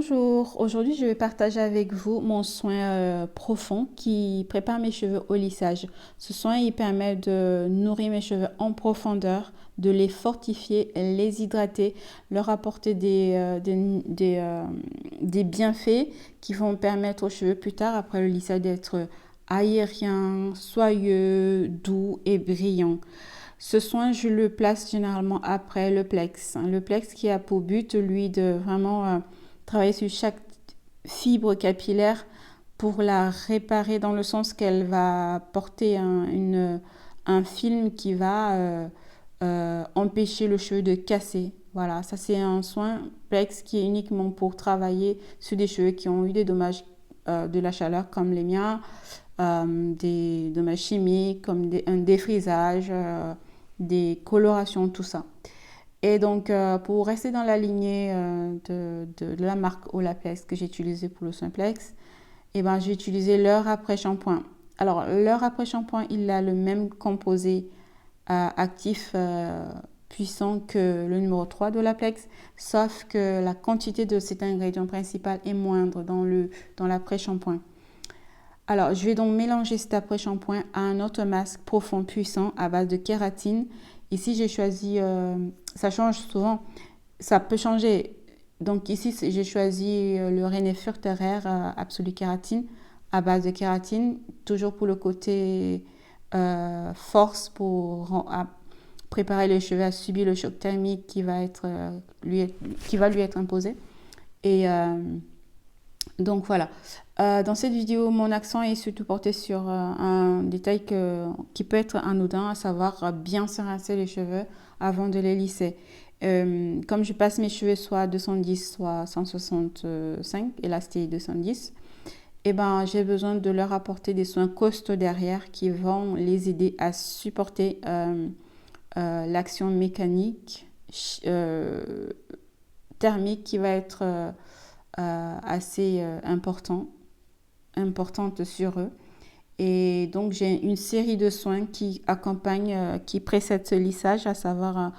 Bonjour, aujourd'hui je vais partager avec vous mon soin profond qui prépare mes cheveux au lissage. Ce soin il permet de nourrir mes cheveux en profondeur, de les fortifier, les hydrater, leur apporter des bienfaits qui vont permettre aux cheveux plus tard après le lissage d'être aériens, soyeux, doux et brillants. Ce soin, je le place généralement après le plex. Le plex qui a pour but, lui, de vraiment travailler sur chaque fibre capillaire pour la réparer dans le sens qu'elle va porter un film qui va empêcher le cheveu de casser. Voilà, ça c'est un soin plex qui est uniquement pour travailler sur des cheveux qui ont eu des dommages de la chaleur comme les miens, des dommages chimiques comme un défrisage, des colorations, tout ça. Et donc, pour rester dans la lignée de la marque Olaplex que j'ai utilisée pour le Simplex, eh ben, j'ai utilisé l'heure après shampoing. Alors, l'heure après shampoing, il a le même composé actif puissant que le numéro 3 d'Olaplex, sauf que la quantité de cet ingrédient principal est moindre dans l'après-shampoing. Alors, je vais donc mélanger cet après-shampoing à un autre masque profond puissant à base de kératine. Ici, j'ai choisi, ça change souvent, ça peut changer. Donc ici, j'ai choisi le René Furterer Absolu Kératine à base de kératine, toujours pour le côté force pour préparer les cheveux à subir le choc thermique qui va lui être imposé. Et donc voilà. Dans cette vidéo, mon accent est surtout porté sur un détail qui peut être anodin, à savoir bien se rincer les cheveux avant de les lisser. Comme je passe mes cheveux soit à 210, soit 165, élastique 210, et ben, j'ai besoin de leur apporter des soins costauds derrière qui vont les aider à supporter l'action mécanique, thermique qui va être assez importante sur eux. Et donc, j'ai une série de soins qui accompagnent, qui précèdent ce lissage, à savoir un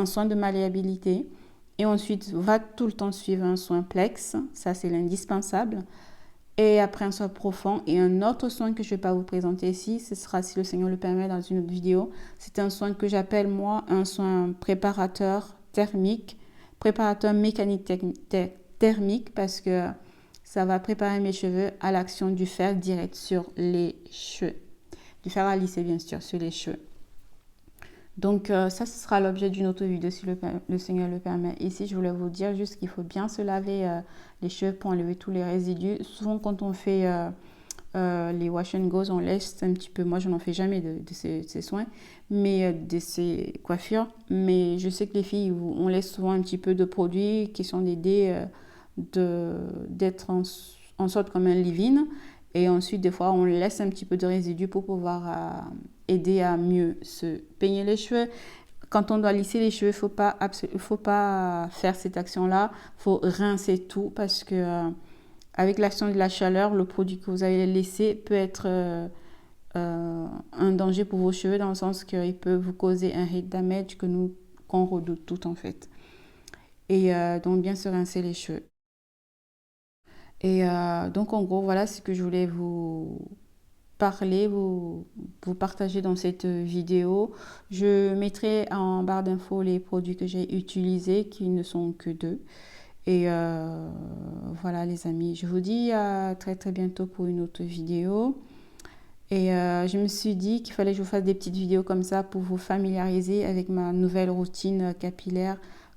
soin de malléabilité. Et ensuite, va tout le temps suivre un soin plex, ça c'est l'indispensable. Et après un soin profond et un autre soin que je ne vais pas vous présenter ici, ce sera si le Seigneur le permet dans une autre vidéo. C'est un soin que j'appelle moi un soin préparateur thermique, préparateur mécanique thermique parce que ça va préparer mes cheveux à l'action du fer direct sur les cheveux. Du fer à lisser bien sûr sur les cheveux. Donc ça, ce sera l'objet d'une autre vidéo si le Seigneur le permet. Ici, je voulais vous dire juste qu'il faut bien se laver les cheveux pour enlever tous les résidus. Souvent, quand on fait les wash and goes, on laisse un petit peu. Moi, je n'en fais jamais de ces soins, mais de ces coiffures. Mais je sais que les filles, on laisse souvent un petit peu de produits qui sont aidés d'être en sorte comme un leave-in. Et ensuite, des fois, on laisse un petit peu de résidus pour pouvoir aider à mieux se peigner les cheveux. Quand on doit lisser les cheveux, il ne faut pas faire cette action-là. Il faut rincer tout parce que avec l'action de la chaleur, le produit que vous avez laissé peut être un danger pour vos cheveux dans le sens qu'il peut vous causer un heat damage qu'on redoute tout en fait. Et donc, bien se rincer les cheveux. Et donc, en gros, voilà ce que je voulais vous parler, vous partager dans cette vidéo. Je mettrai en barre d'infos les produits que j'ai utilisés, qui ne sont que 2. Et voilà les amis, je vous dis à très très bientôt pour une autre vidéo. Et je me suis dit qu'il fallait que je vous fasse des petites vidéos comme ça pour vous familiariser avec ma nouvelle routine capillaire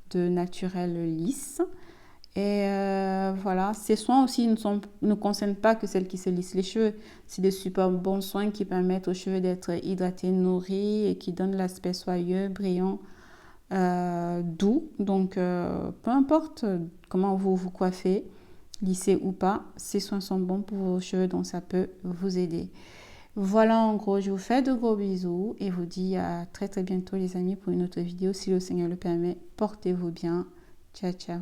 de naturel lisse. Et voilà, ces soins aussi ne concernent pas que celles qui se lissent les cheveux. C'est des super bons soins qui permettent aux cheveux d'être hydratés, nourris et qui donnent l'aspect soyeux, brillant, doux. Donc, peu importe comment vous vous coiffez, lissez ou pas, ces soins sont bons pour vos cheveux, donc ça peut vous aider. Voilà, en gros, je vous fais de gros bisous et vous dis à très très bientôt les amis pour une autre vidéo. Si le Seigneur le permet, portez-vous bien. Ciao, ciao.